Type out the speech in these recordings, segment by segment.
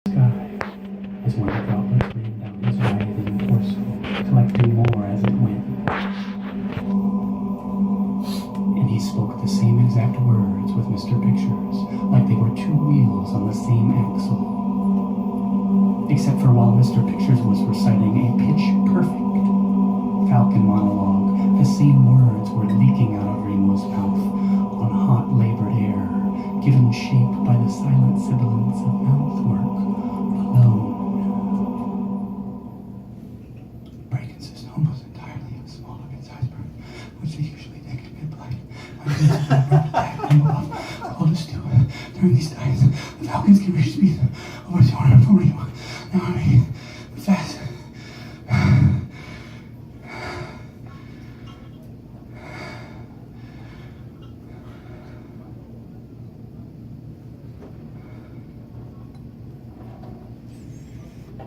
sky, as one of the droplets rained down his writhing torso, collecting more as it went. And he spoke the same exact words with Mr. Pictures, like they were two wheels on the same axle. Except for while Mr. Pictures was reciting a pitch-perfect Falcon monologue, the same words were leaking out of Remo's mouth on hot labored air, given shape by the silent sibilance of mouthwork alone. Brain consists almost entirely of small looking icebergs, which they usually think to be blight. Hold us still. During these times, the Falcons can reach speed over 240 miles. Now I mean, fast.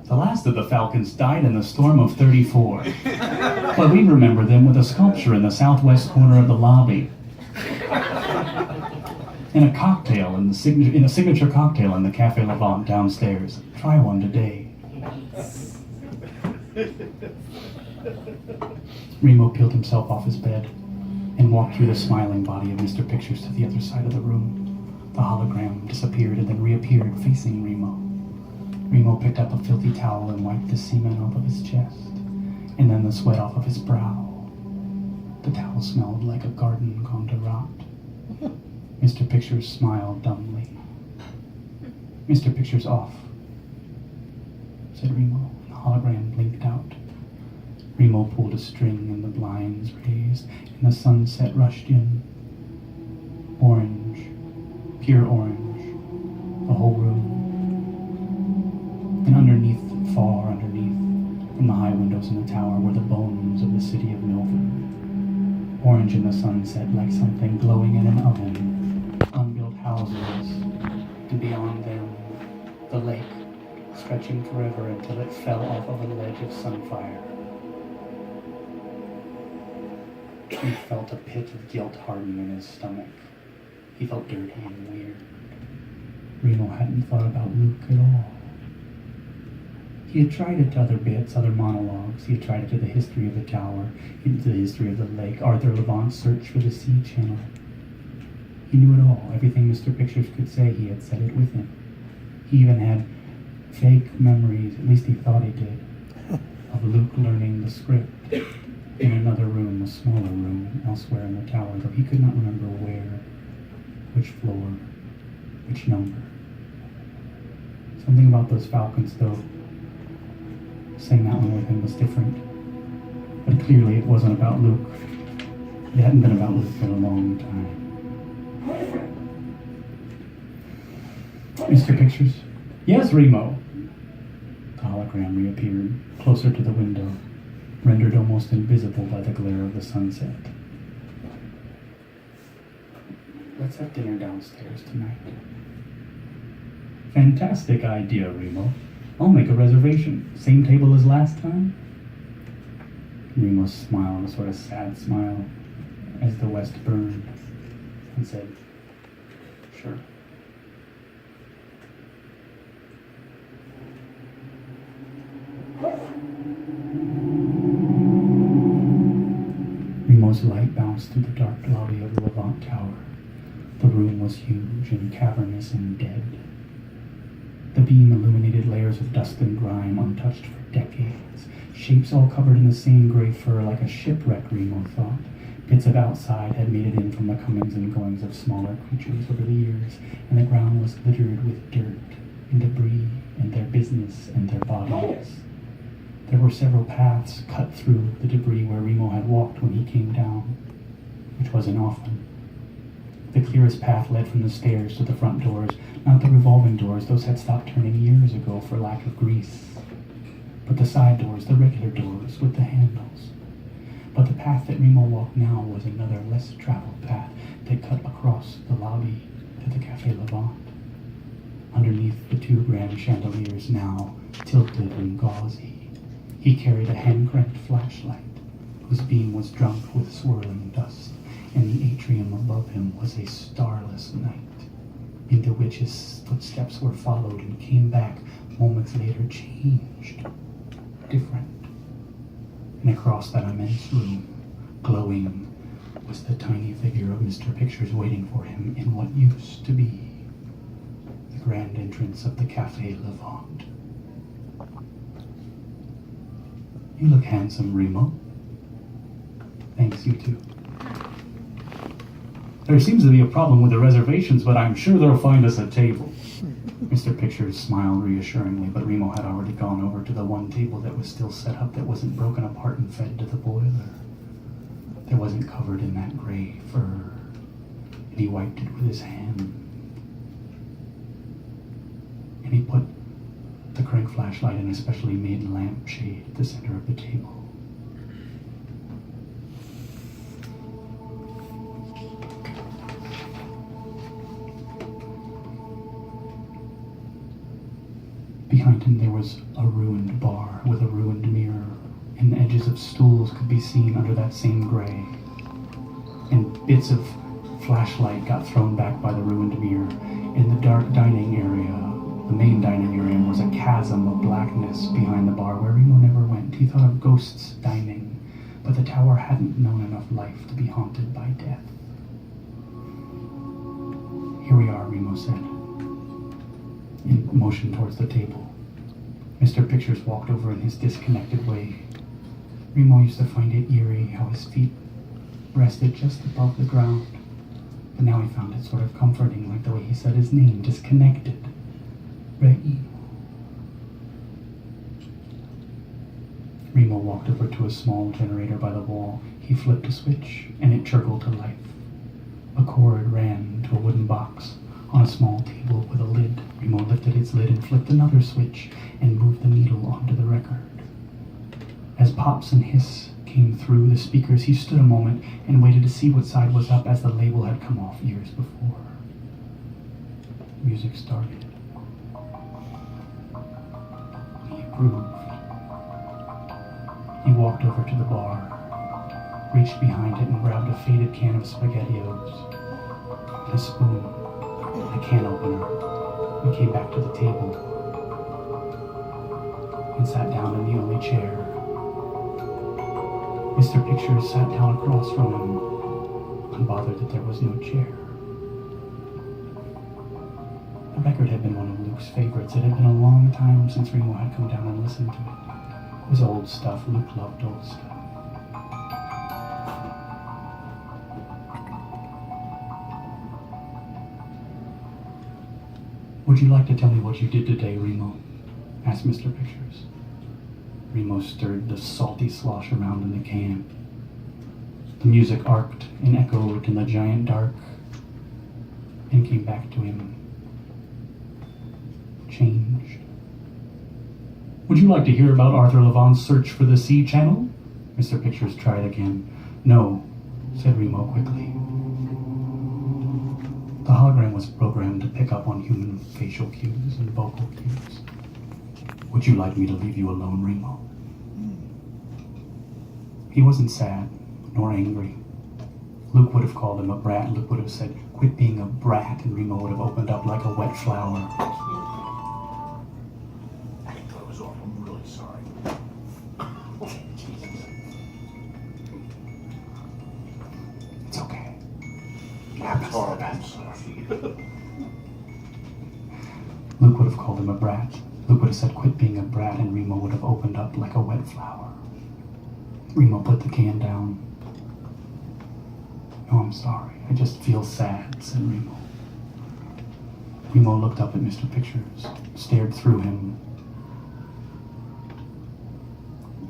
The last of the Falcons died in the storm of 34, but we remember them with a sculpture in the southwest corner of the lobby, and a cocktail in a signature cocktail in the Cafe Levant downstairs. Try one today. Remo peeled himself off his bed and walked through the smiling body of Mr. Pictures to the other side of the room. The hologram disappeared and then reappeared facing Remo. Remo picked up a filthy towel and wiped the semen off of his chest, and then the sweat off of his brow. The towel smelled like a garden gone to rot. Mr. Pictures smiled dumbly. Mr. Pictures off, said Remo. The hologram blinked out. Remo pulled a string and the blinds raised, and the sunset rushed in. Orange, pure orange, the whole room. And underneath, far underneath, from the high windows in the tower, were the bones of the city of Milford. Orange in the sunset, like something glowing in an oven. Unbuilt houses, and beyond them, the lake, stretching forever until it fell off of a ledge of sunfire. He felt a pit of guilt harden in his stomach. He felt dirty and weird. Remo hadn't thought about Luke at all. He had tried it to other bits, other monologues. He had tried it to the history of the tower, to the history of the lake, Arthur Levant's search for the sea channel. He knew it all. Everything Mr. Pictures could say, he had said it with him. He even had fake memories, at least he thought he did, of Luke learning the script in another room, a smaller room, elsewhere in the tower, though he could not remember where, which floor, which number. Something about those Falcons, though, saying that one with him was different. But clearly it wasn't about Luke. It hadn't been about Luke for a long time. Mr. Pictures? Yes, Remo. The hologram reappeared, closer to the window, rendered almost invisible by the glare of the sunset. Let's have dinner downstairs tonight. Fantastic idea, Remo. I'll make a reservation. Same table as last time? Remo smiled, a sort of sad smile, as the west burned, and said, sure. Remo's light bounced through the dark lobby of the Levant Tower. The room was huge and cavernous and dead. The beam illuminated layers of dust and grime untouched for decades, shapes all covered in the same gray fur like a shipwreck, Remo thought. Bits of outside had made it in from the comings and goings of smaller creatures over the years, and the ground was littered with dirt and debris and their business and their bodies. There were several paths cut through the debris where Remo had walked when he came down, which wasn't often. The clearest path led from the stairs to the front doors, not the revolving doors, those had stopped turning years ago for lack of grease, but the side doors, the regular doors with the handles. But the path that Remo walked now was another, less traveled path that cut across the lobby to the Cafe Levant. Underneath the two grand chandeliers, now tilted and gauzy, he carried a hand-cranked flashlight whose beam was drunk with swirling dust, and the atrium above him was a starless night, into which his footsteps were followed and came back moments later changed, different. And across that immense room, glowing, was the tiny figure of Mr. Pictures waiting for him in what used to be the grand entrance of the Café Levant. You look handsome, Remo. Thanks, you too. There seems to be a problem with the reservations, but I'm sure they'll find us a table. Mr. Pictures smiled reassuringly, but Remo had already gone over to the one table that was still set up, that wasn't broken apart and fed to the boiler. That wasn't covered in that gray fur, and he wiped it with his hand. And he put the crank flashlight in a specially made lampshade at the center of the table. Behind him there was a ruined bar with a ruined mirror, and the edges of stools could be seen under that same gray. And bits of flashlight got thrown back by the ruined mirror. In the dark dining area, the main dining area, was a chasm of blackness behind the bar where Remo never went. He thought of ghosts dining, but the tower hadn't known enough life to be haunted by death. Here we are, Remo said, in motion towards the table. Mr. Pictures walked over in his disconnected way. Remo used to find it eerie how his feet rested just above the ground, but now he found it sort of comforting, like the way he said his name, disconnected. Remo walked over to a small generator by the wall. He flipped a switch, and it chirkled to life. A cord ran to a wooden box on a small table with a lid. Remo lifted its lid and flipped another switch and moved the needle onto the record. As pops and hiss came through the speakers, he stood a moment and waited to see what side was up, as the label had come off years before. Music started. He approved. He walked over to the bar, reached behind it and grabbed a faded can of SpaghettiOs, a spoon, a can opener, and came back to the table and sat down in the only chair. Mr. Pictures sat down across from him, unbothered that there was no chair. The record had been one of Luke's favorites. It had been a long time since Remo had come down and listened to it. It was old stuff. Luke loved old stuff. Would you like to tell me what you did today, Remo? Asked Mr. Pictures. Remo stirred the salty slosh around in the can. The music arced and echoed in the giant dark and came back to him, changed. Would you like to hear about Arthur Levant's search for the sea channel? Mr. Pictures tried again. No, said Remo quickly. The hologram was programmed to pick up on human facial cues and vocal cues. Would you like me to leave you alone, Remo? He wasn't sad, nor angry. Luke would have called him a brat. Luke would have said, quit being a brat, and Remo would have opened up like a wet flower. I can close off. I'm really sorry. Jesus. It's okay. It happens to the best. Luke would have called him a brat. Luke would have said, quit being a brat, and Remo would have opened up like a wet flower. Remo put the can down. No, I'm sorry. I just feel sad, said Remo. Remo looked up at Mr. Pictures, stared through him.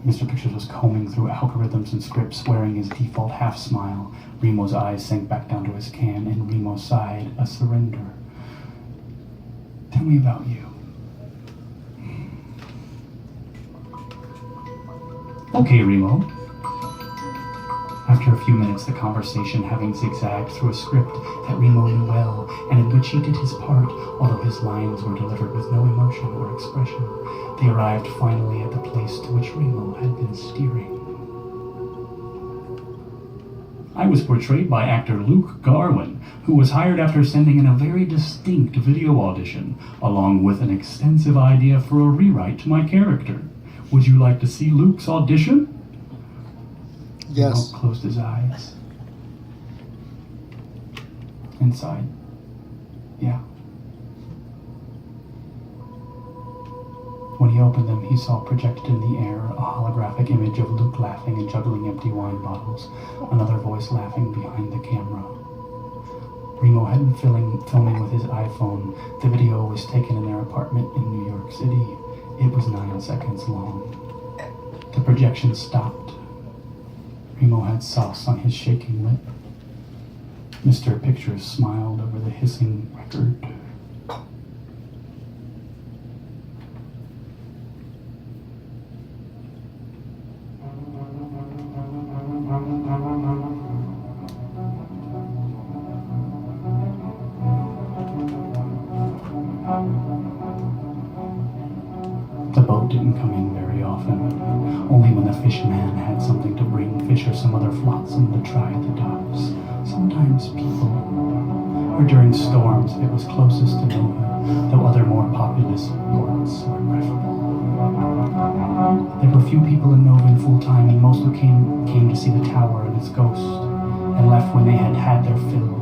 Mr. Pictures was combing through algorithms and scripts, wearing his default half-smile. Remo's eyes sank back down to his can, and Remo sighed a surrender. Tell me about you. Okay, Remo. After a few minutes, the conversation having zigzagged through a script that Remo knew well, and in which he did his part, although his lines were delivered with no emotion or expression, they arrived finally at the place to which Remo had been steering. I was portrayed by actor Luke Garwin, who was hired after sending in a very distinct video audition, along with an extensive idea for a rewrite to my character. Would you like to see Luke's audition? Yes. Remo closed his eyes. Inside. Yeah. When he opened them, he saw projected in the air a holographic image of Luke laughing and juggling empty wine bottles, another voice laughing behind the camera. Remo had been filming with his iPhone. The video was taken in their apartment in New York City. It was 9 seconds long. The projection stopped. Remo had sauce on his shaking lip. Mr. Pictures smiled over the hissing record. The boat didn't come in very often, only when the fishman had something to bring fish or some other flotsam to try at the docks. Sometimes people, or during storms if it was closest to Nova, though other more populous ports were preferable. There were few people in Nova full-time, and most who came to see the tower and its ghost, and left when they had had their fill.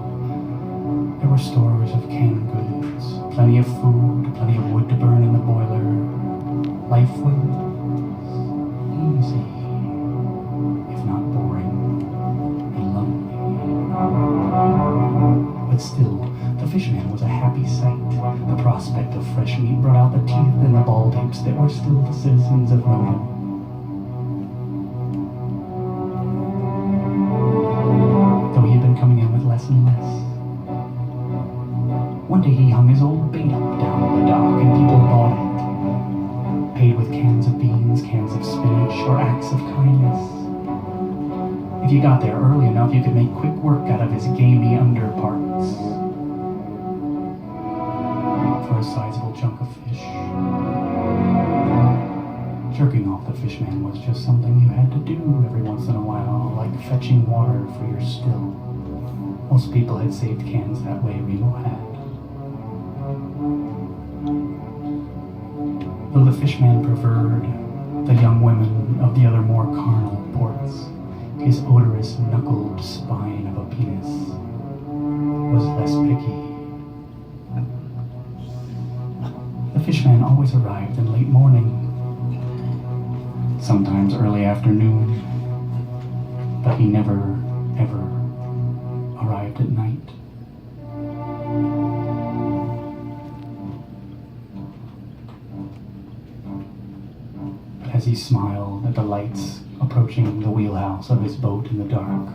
There were stores of canned goods, plenty of food, plenty of wood to burn in the boiler. Life was easy, if not boring, and lonely. But still, the fishman was a happy sight. The prospect of fresh meat brought out the teeth and the bald heaps that were still the citizens of Nova. Though he had been coming in with less and less. One day he hung his old bait up down the dock and people bought it. Paid with cans of beans, cans of spinach, or acts of kindness. If you got there early enough, you could make quick work out of his gamey underparts. For a sizable chunk of fish. Jerking off the fishman was just something you had to do every once in a while, like fetching water for your still. Most people had saved cans that way, Remo had. Though the fishman preferred the young women of the other more carnal ports, his odorous knuckled spine of a penis was less picky. The fishman always arrived in late morning, sometimes early afternoon, but he never, ever arrived at night. As he smiled at the lights approaching the wheelhouse of his boat in the dark,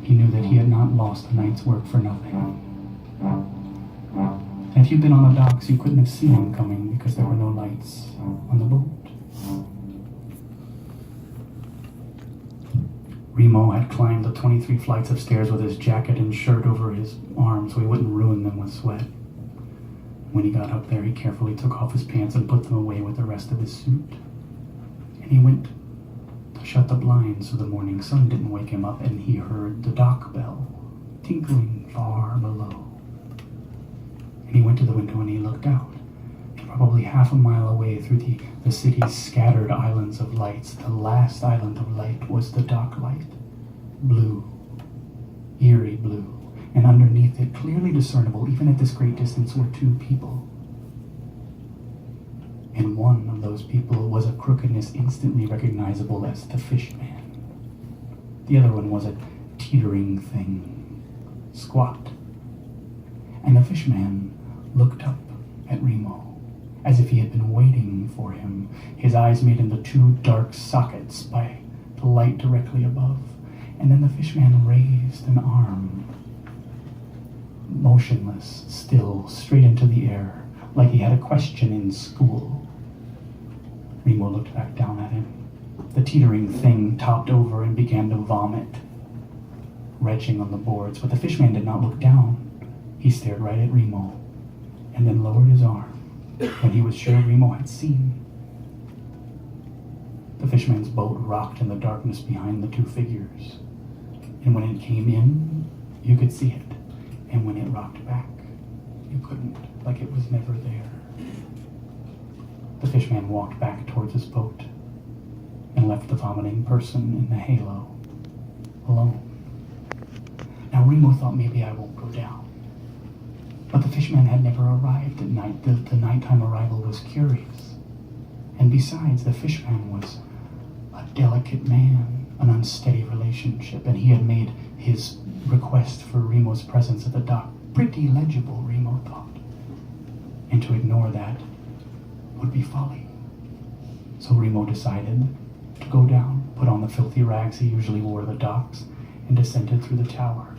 he knew that he had not lost the night's work for nothing. And if you'd been on the docks, you couldn't have seen him coming because there were no lights on the boat. Remo had climbed the 23 flights of stairs with his jacket and shirt over his arms so he wouldn't ruin them with sweat. When he got up there, he carefully took off his pants and put them away with the rest of his suit. And he went to shut the blinds so the morning sun didn't wake him up, and he heard the dock bell tinkling far below. And he went to the window and he looked out. And probably half a mile away through the city's scattered islands of lights, the last island of light was the dock light. Blue. Eerie blue. And underneath it, clearly discernible, even at this great distance, were two people. And one of those people was a crookedness instantly recognizable as the fishman. The other one was a teetering thing, squat. And the fishman looked up at Remo, as if he had been waiting for him, his eyes made into two dark sockets by the light directly above. And then the fishman raised an arm, motionless, still, straight into the air, like he had a question in school. Remo looked back down at him. The teetering thing topped over and began to vomit, retching on the boards, but the fishman did not look down. He stared right at Remo, and then lowered his arm when he was sure Remo had seen. The fishman's boat rocked in the darkness behind the two figures, And when it came in, you could see it. And when it rocked back, you couldn't, like it was never there. The fishman walked back towards his boat and left the vomiting person in the halo alone. Now Remo thought maybe I won't go down. But the fishman had never arrived at night. The nighttime arrival was curious. And besides, the fishman was a delicate man, an unsteady relationship, and he had made his request for Remo's presence at the dock pretty legible, Remo thought. And to ignore that would be folly. So Remo decided to go down, put on the filthy rags he usually wore at the docks, and descended through the tower.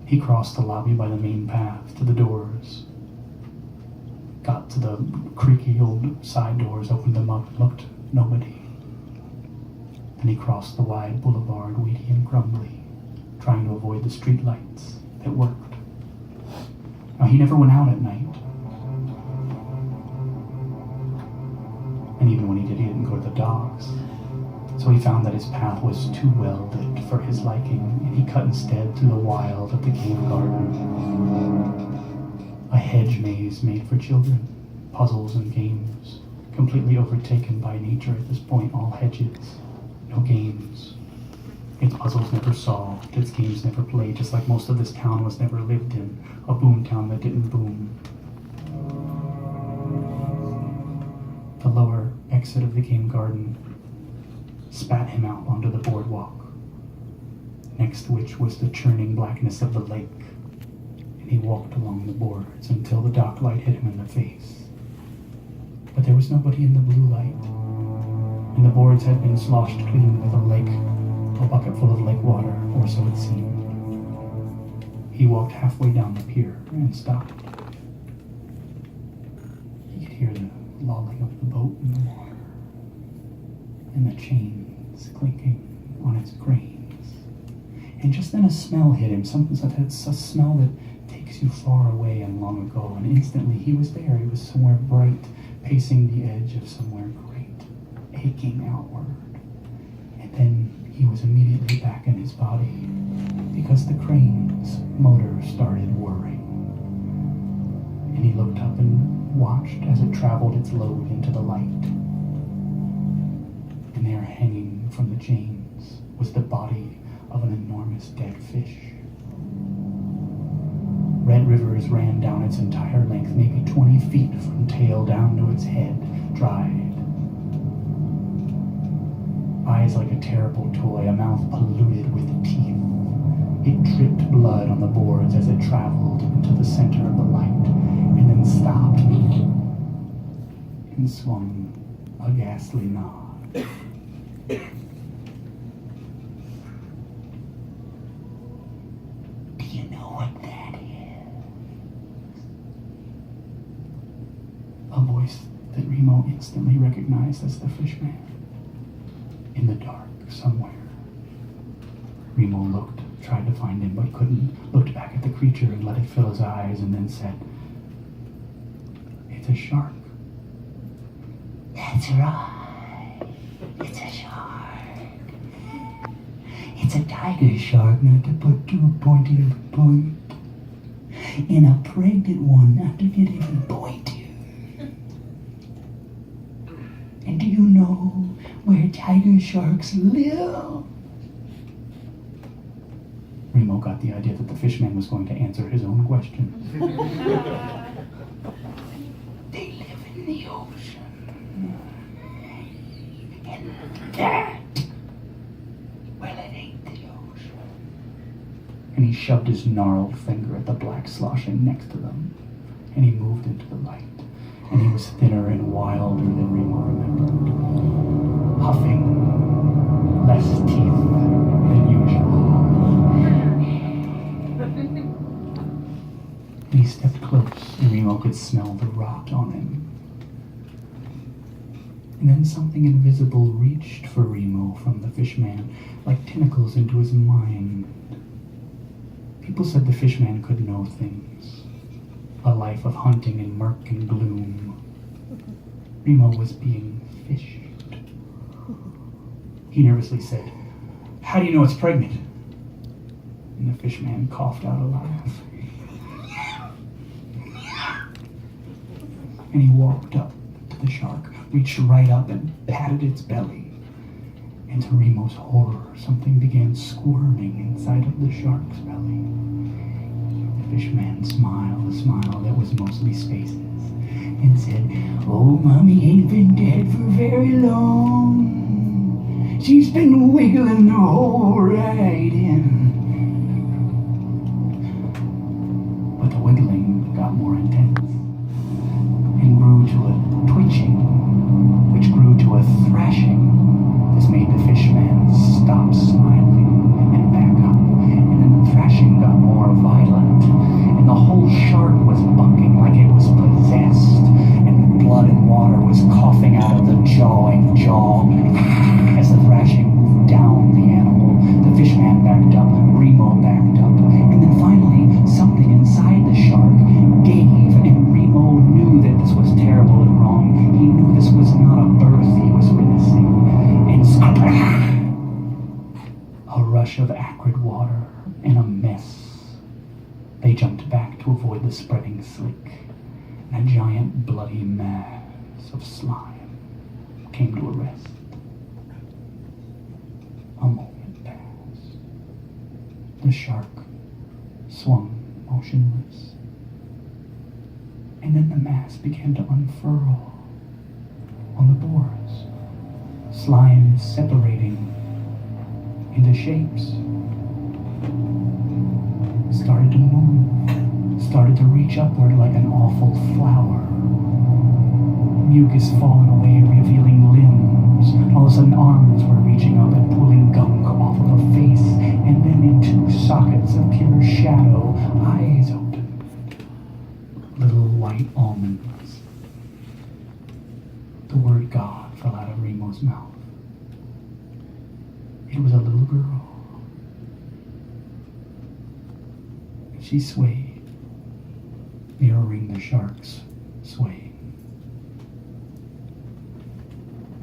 He crossed the lobby by the main path to the doors, got to the creaky old side doors, opened them up, looked, nobody. Then he crossed the wide boulevard, weedy and crumbly, trying to avoid the street lights that worked. Now, he never went out at night. And even when he did, he didn't go to the docks. So he found that his path was too well lit for his liking, and he cut instead through the wild of the game garden. A hedge maze made for children, puzzles and games, completely overtaken by nature at this point, all hedges, no games. Its puzzles never solved, its games never played, just like most of this town was never lived in, a boom town that didn't boom. The lower exit of the game garden spat him out onto the boardwalk, next to which was the churning blackness of the lake, and he walked along the boards until the dock light hit him in the face. But there was nobody in the blue light, and the boards had been sloshed clean with a bucket full of lake water, or so it seemed. He walked halfway down the pier and stopped. He could hear the lolling of the boat in the water, and the chains clinking on its grains. And just then a smell hit him, it's a smell that takes you far away and long ago, and instantly he was there. He was somewhere bright, pacing the edge of somewhere great, aching outward. And then he was immediately back in his body, because the crane's motor started whirring. And he looked up and watched as it traveled its load into the light. And there, hanging from the chains, was the body of an enormous dead fish. Red rivers ran down its entire length, maybe 20 feet from tail down to its head, dried. Eyes like a terrible toy, a mouth polluted with teeth. It dripped blood on the boards as it traveled into the center of the light, and then stopped and swung a ghastly nod. Do you know what that is? A voice that Remo instantly recognized as the fishman. In the dark, somewhere. Remo looked, tried to find him, but couldn't. Looked back at the creature and let it fill his eyes, and then said, "It's a shark." "That's right. It's a shark. It's a tiger shark, not to put too pointy of a point. And a pregnant one, not to get even pointier. And do you know where tiger sharks live?" Remo got the idea that the fishman was going to answer his own question. "They live in the ocean. And that, well, it ain't the ocean." And he shoved his gnarled finger at the black sloshing next to them, and he moved into the light. And he was thinner and wilder than Remo remembered, huffing, less teeth than usual. And he stepped close, and Remo could smell the rot on him. And then something invisible reached for Remo from the fishman, like tentacles into his mind. People said the fishman could know things. A life of hunting in murk and gloom. Remo was being fished. He nervously said, How do you know it's pregnant? And the fish man coughed out a laugh. And he walked up to the shark, reached right up and patted its belly. And to Remo's horror, something began squirming inside of the shark's belly. The fish man smiled a smile that was mostly spaces, and said, "Oh, Mommy ain't been dead for very long. She's been wiggling the hole right in." But the wiggling got more intense and grew to a twitching, which grew to a thrashing. This made the fishman stop smiling and back up, and then the thrashing got more violent, and the whole shark was bucking like it was possessed, and blood and water was coughing out of the jawing jaw. As the thrashing moved down the animal, the fishman backed up, Remo backed up, and then finally something inside the shark gave, and Remo knew that this was terrible and wrong. He knew this was not a birth he was witnessing. And a rush of acrid water and a mess. They jumped back to avoid the spreading slick, and a giant bloody mass of slime came to a rest. A moment passed. The shark swung motionless, and then the mass began to unfurl on the boards. Slime separating into shapes. Started to move. Started to reach upward like an awful flower. Mucus falling away, revealing limbs. All of a sudden arms were reaching up and pulling gunk off of a face. And then in two sockets of pure shadow, eyes opened. Little white almonds. The word God fell out of Remo's mouth. It was a little girl. She swayed, mirroring the shark's swaying.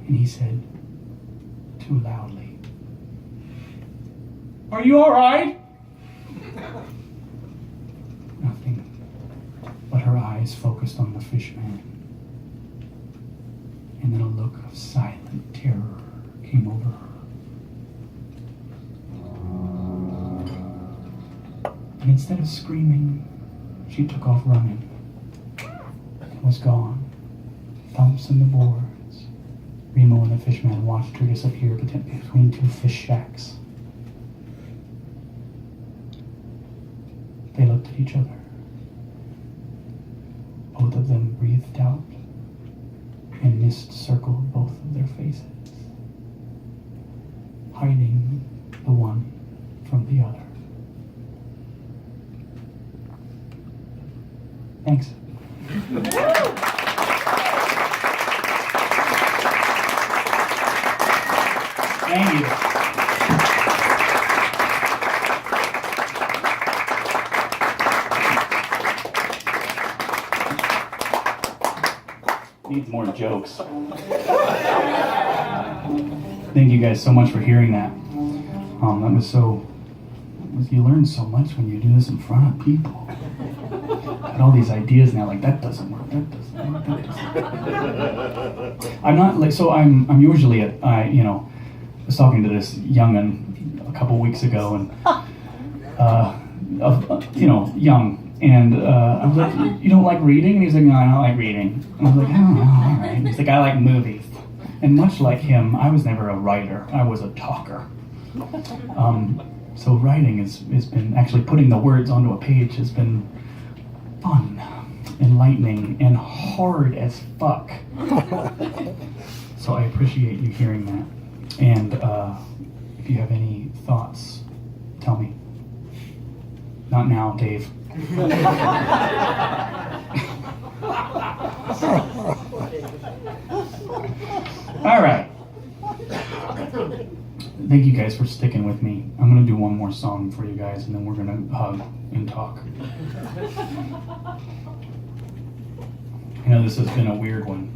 And he said, too loudly, "Are you all right?" Nothing, but her eyes focused on the fishman. And then a look of silent terror came over her. And instead of screaming, she took off running and was gone. Thumps in the boards. Remo and the fishman watched her disappear between two fish shacks. They looked at each other. Both of them breathed out, and mist circled both of their faces, hiding the one from the other. Thanks. Thank you. Needs more jokes. Thank you guys so much for hearing that. You learn so much when you do this in front of people. Got all these ideas now, like that doesn't work, that doesn't work, that doesn't work. I'm not like, so I'm usually I was talking to this young'un a couple weeks ago, and young, and I was like, "You don't like reading?" And he's like, "No, I don't like reading." And I was like, "Oh, no, all right." He's like, "I like movies." And much like him, I was never a writer, I was a talker. So writing has been, actually putting the words onto a page has been fun, enlightening, and hard as fuck. So I appreciate you hearing that. And if you have any thoughts, tell me. Not now, Dave. All right. Thank you guys for sticking with me. I'm going to do one more song for you guys, and then we're going to hug and talk. I know this has been a weird one.